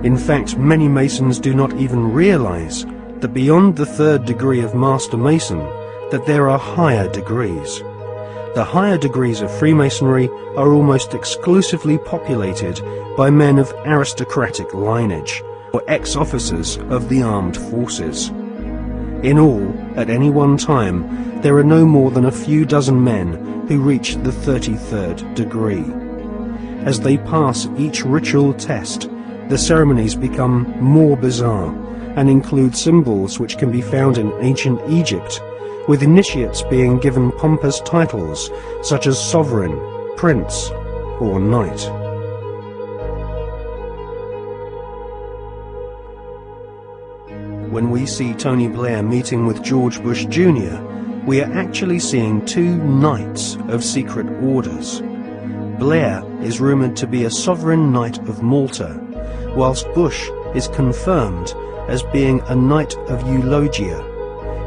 In fact, many Masons do not even realize that beyond the third degree of Master Mason, that there are higher degrees. The higher degrees of Freemasonry are almost exclusively populated by men of aristocratic lineage, or ex-officers of the armed forces. In all, at any one time, there are no more than a few dozen men who reach the 33rd degree. As they pass each ritual test, the ceremonies become more bizarre and include symbols which can be found in ancient Egypt, with initiates being given pompous titles such as sovereign, prince, or knight. When we see Tony Blair meeting with George Bush Jr., we are actually seeing two knights of secret orders. Blair is rumoured to be a sovereign knight of Malta, whilst Bush is confirmed as being a knight of Eulogia,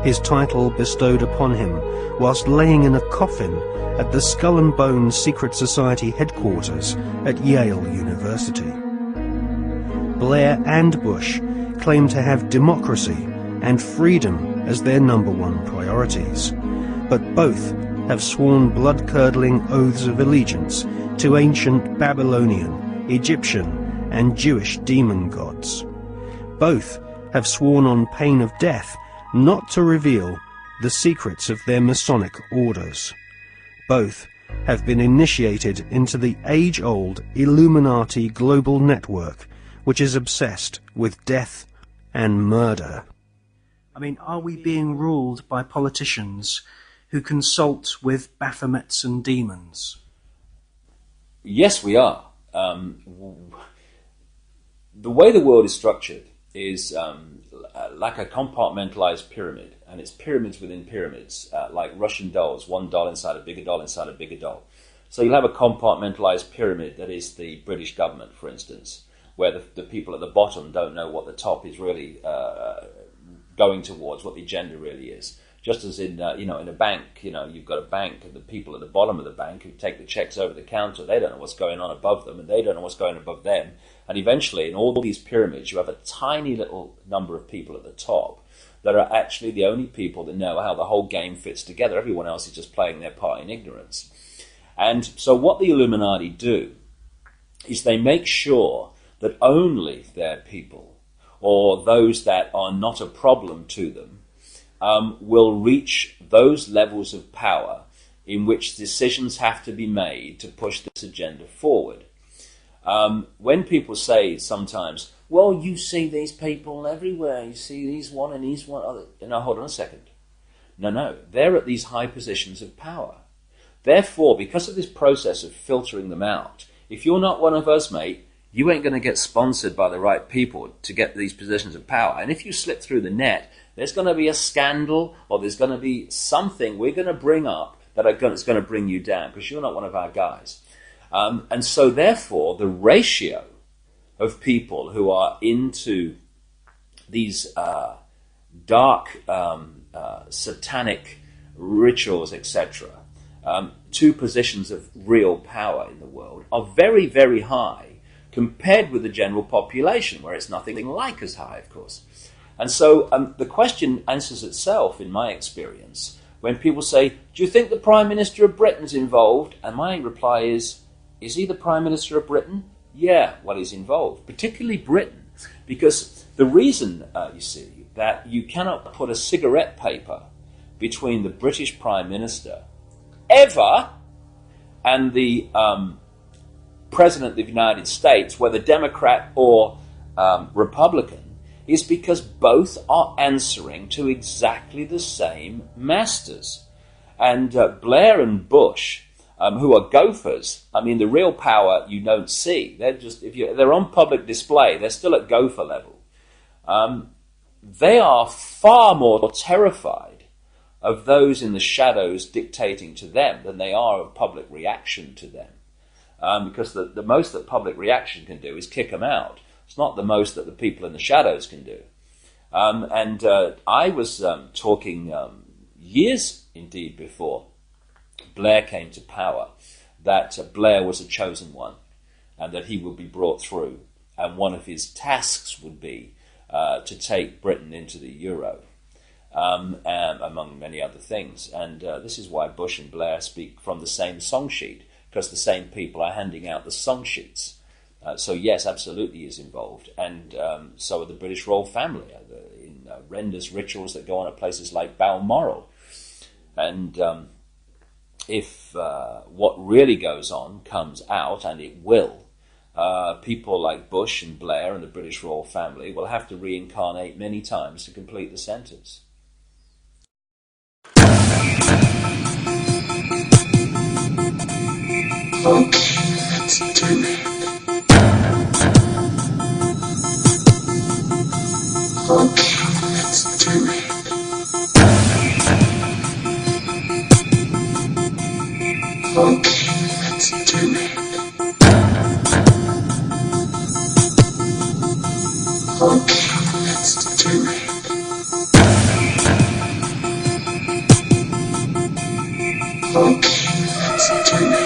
his title bestowed upon him whilst laying in a coffin at the Skull and Bones Secret Society headquarters at Yale University. Blair and Bush claim to have democracy and freedom as their #1 priorities, but both have sworn blood-curdling oaths of allegiance to ancient Babylonian, Egyptian, and Jewish demon gods. Both have sworn on pain of death not to reveal the secrets of their Masonic orders. Both have been initiated into the age-old Illuminati global network, which is obsessed with death and murder. I mean, are we being ruled by politicians who consult with Baphomets and demons? Yes, we are. The way the world is structured is like a compartmentalized pyramid, and it's pyramids within pyramids, like Russian dolls, one doll inside a bigger doll inside a bigger doll. So you'll have a compartmentalized pyramid that is the British government, for instance, where the people at the bottom don't know what the top is really going towards, what the agenda really is. Just as in in a bank, you've got a bank, and the people at the bottom of the bank who take the checks over the counter, they don't know what's going on above them, and they don't know what's going on above them. And eventually, in all these pyramids, you have a tiny little number of people at the top that are actually the only people that know how the whole game fits together. Everyone else is just playing their part in ignorance. And so what the Illuminati do is they make sure that only their people, or those that are not a problem to them, will reach those levels of power in which decisions have to be made to push this agenda forward. When people say sometimes, well, you see these people everywhere, you see these one and these one other. No, hold on a second. No, they're at these high positions of power. Therefore, because of this process of filtering them out, if you're not one of us, mate, you ain't going to get sponsored by the right people to get these positions of power. And if you slip through the net, there's going to be a scandal, or there's going to be something we're going to bring up that's going to bring you down, because you're not one of our guys. And so therefore, the ratio of people who are into these dark satanic rituals, etc., to positions of real power in the world are very, very high compared with the general population, where it's nothing like as high, of course. And so the question answers itself, in my experience, when people say, do you think the Prime Minister of Britain's involved? And my reply is he the Prime Minister of Britain? Yeah, well, he's involved, particularly Britain, because the reason, you see, that you cannot put a cigarette paper between the British Prime Minister ever and the President of the United States, whether Democrat or Republican, is because both are answering to exactly the same masters. And Blair and Bush, who are gophers, I mean, the real power you don't see. They're just, they're on public display, they're still at gopher level. They are far more terrified of those in the shadows dictating to them than they are of public reaction to them. Because the most that public reaction can do is kick them out. It's not the most that the people in the shadows can do. And I was talking years, indeed, before Blair came to power, that Blair was a chosen one and that he would be brought through. and one of his tasks would be to take Britain into the euro, among many other things. And this is why Bush and Blair speak from the same song sheet, because the same people are handing out the song sheets. So yes, absolutely is involved, and so are the British royal family in horrendous rituals that go on at places like Balmoral. And if what really goes on comes out, and it will, people like Bush and Blair and the British royal family will have to reincarnate many times to complete the sentence. Okay, let's do it. Okay, let's do it. Okay, let's do it. Okay, let's do it. Okay, let's do it.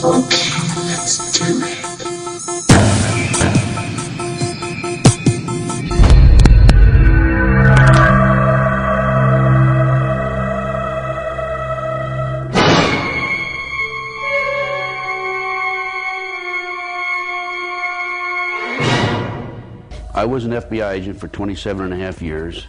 Okay, let's do it. I was an FBI agent for 27.5 years.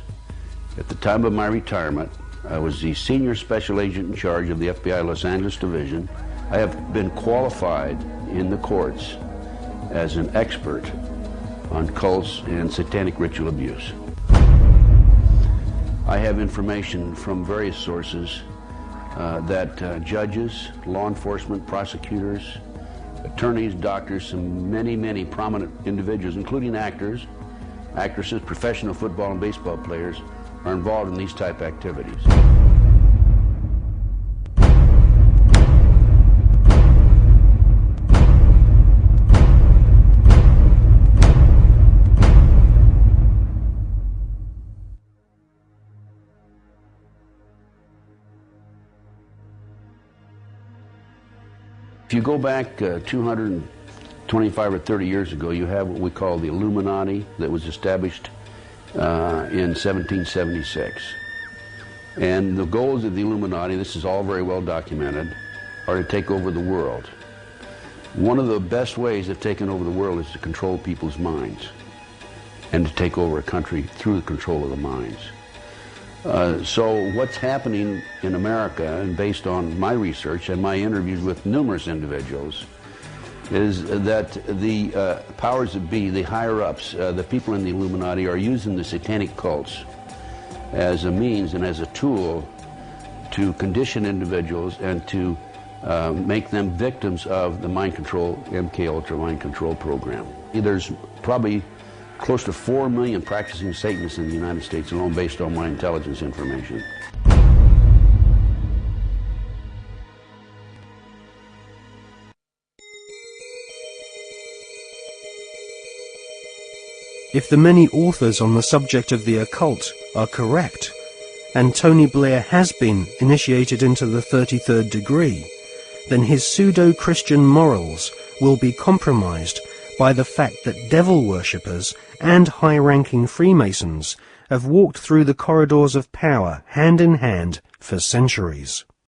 At the time of my retirement, I was the senior special agent in charge of the FBI Los Angeles Division. I have been qualified in the courts as an expert on cults and satanic ritual abuse. I have information from various sources that judges, law enforcement, prosecutors, attorneys, doctors, and many prominent individuals, including actors, actresses, professional football and baseball players, are involved in these type activities. If you go back 225 or 30 years ago, you have what we call the Illuminati that was established in 1776. And the goals of the Illuminati, this is all very well documented, are to take over the world. One of the best ways of taking over the world is to control people's minds and to take over a country through the control of the minds. So what's happening in America, and based on my research and my interviews with numerous individuals, is that the powers that be, the higher-ups, the people in the Illuminati, are using the satanic cults as a means and as a tool to condition individuals and to make them victims of the mind control, MK Ultra mind control program. There's probably close to 4 million practicing Satanists in the United States alone, based on my intelligence information. If the many authors on the subject of the occult are correct, and Tony Blair has been initiated into the 33rd degree, then his pseudo-Christian morals will be compromised by the fact that devil worshippers and high-ranking Freemasons have walked through the corridors of power hand in hand for centuries.